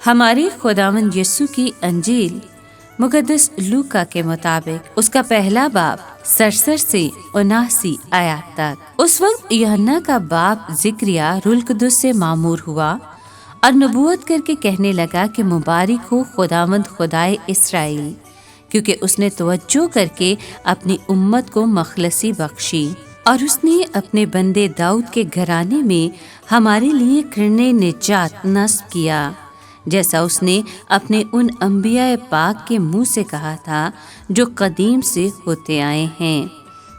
ہمارے خداوند یسوع کی انجیل مقدس لوکا کے مطابق اس کا پہلا باب 67 سے 79 آیات تک۔ اس وقت یوحنا کا باپ زکریا روح القدس سے معمور ہوا اور نبوت کر کے کہنے لگا کہ مبارک ہو خداوند خدائے اسرائیل، کیونکہ اس نے توجہ کر کے اپنی امت کو مخلصی بخشی اور اس نے اپنے بندے داؤد کے گھرانے میں ہمارے لیے کرنے نجات نصب کیا، جیسا اس نے اپنے ان انبیاء پاک کے منہ سے کہا تھا جو قدیم سے ہوتے آئے ہیں،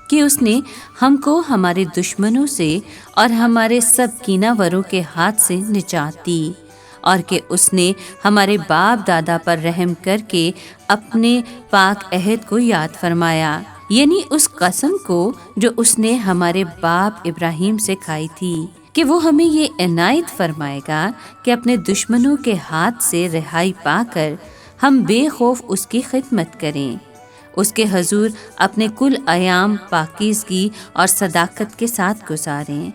کہ اس نے ہم کو ہمارے دشمنوں سے اور ہمارے سب کینہ وروں کے ہاتھ سے نجات دی، اور کہ اس نے ہمارے باپ دادا پر رحم کر کے اپنے پاک عہد کو یاد فرمایا، یعنی اس قسم کو جو اس نے ہمارے باپ ابراہیم سے کھائی تھی، کہ وہ ہمیں یہ عنایت فرمائے گا کہ اپنے دشمنوں کے ہاتھ سے رہائی پا کر ہم بے خوف اس کی خدمت کریں، اس کے حضور اپنے کل ایام پاکیزگی اور صداقت کے ساتھ گزاریں،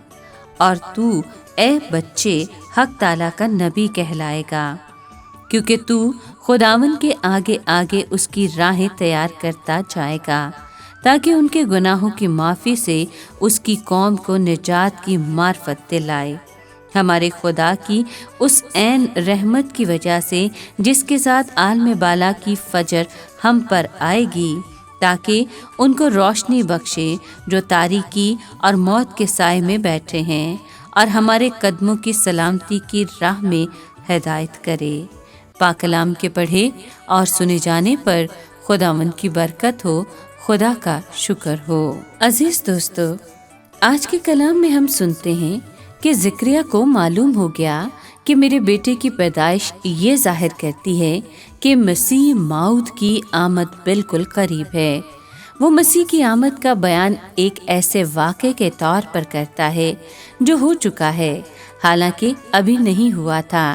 اور تو اے بچے حق تعالیٰ کا نبی کہلائے گا، کیونکہ تو خداوند کے آگے آگے اس کی راہیں تیار کرتا جائے گا، تاکہ ان کے گناہوں کی معافی سے اس کی قوم کو نجات کی معرفت دلائے، ہمارے خدا کی اس عین رحمت کی وجہ سے جس کے ساتھ عالم بالا کی فجر ہم پر آئے گی، تاکہ ان کو روشنی بخشے جو تاریکی اور موت کے سائے میں بیٹھے ہیں، اور ہمارے قدموں کی سلامتی کی راہ میں ہدایت کرے۔ پاک کلام کے پڑھے اور سنے جانے پر خداوند کی برکت ہو، خدا کا شکر ہو۔ عزیز دوستو، آج کے کلام میں ہم سنتے ہیں کہ زکریا کو معلوم ہو گیا کہ میرے بیٹے کی پیدائش یہ ظاہر کرتی ہے کہ مسیح موعود کی آمد بالکل قریب ہے۔ وہ مسیح کی آمد کا بیان ایک ایسے واقعے کے طور پر کرتا ہے جو ہو چکا ہے، حالانکہ ابھی نہیں ہوا تھا۔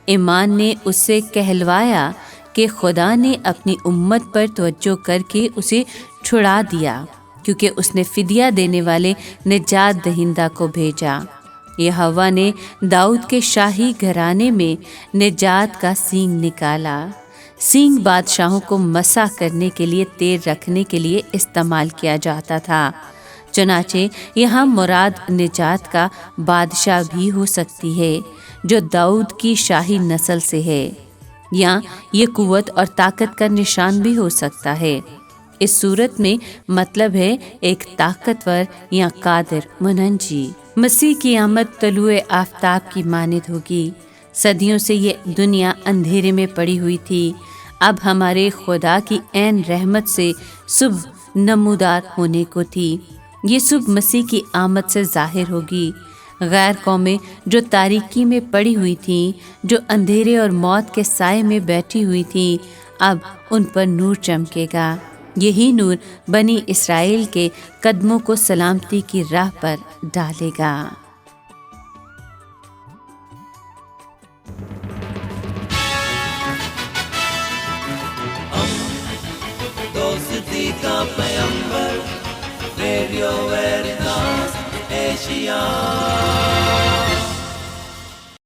ایمان نے اس سے کہلوایا کہ خدا نے اپنی امت پر توجہ کر کے اسے چھڑا دیا، کیونکہ اس نے فدیہ دینے والے نجات دہندہ کو بھیجا۔ یہوہ نے داؤد کے شاہی گھرانے میں نجات کا سینگ نکالا۔ سینگ بادشاہوں کو مسح کرنے کے لیے تیر رکھنے کے لیے استعمال کیا جاتا تھا، چنانچہ یہاں مراد نجات کا بادشاہ بھی ہو سکتی ہے جو داؤد کی شاہی نسل سے ہے، یا یہ قوت اور طاقت کا نشان بھی ہو سکتا ہے۔ اس صورت میں مطلب ہے ایک طاقتور یا قادر منجی۔ مسیح کی آمد طلوع آفتاب کی مانند ہوگی۔ صدیوں سے یہ دنیا اندھیرے میں پڑی ہوئی تھی، اب ہمارے خدا کی عین رحمت سے صبح نمودار ہونے کو تھی۔ یہ صبح مسیح کی آمد سے ظاہر ہوگی۔ غیر قومیں جو تاریکی میں پڑی ہوئی تھیں، جو اندھیرے اور موت کے سائے میں بیٹھی ہوئی تھیں، اب ان پر نور چمکے گا۔ یہی نور بنی اسرائیل کے قدموں کو سلامتی کی راہ پر ڈالے گا۔ دوستی کا پیمبر ریڈیو ویریتاس ایشیا۔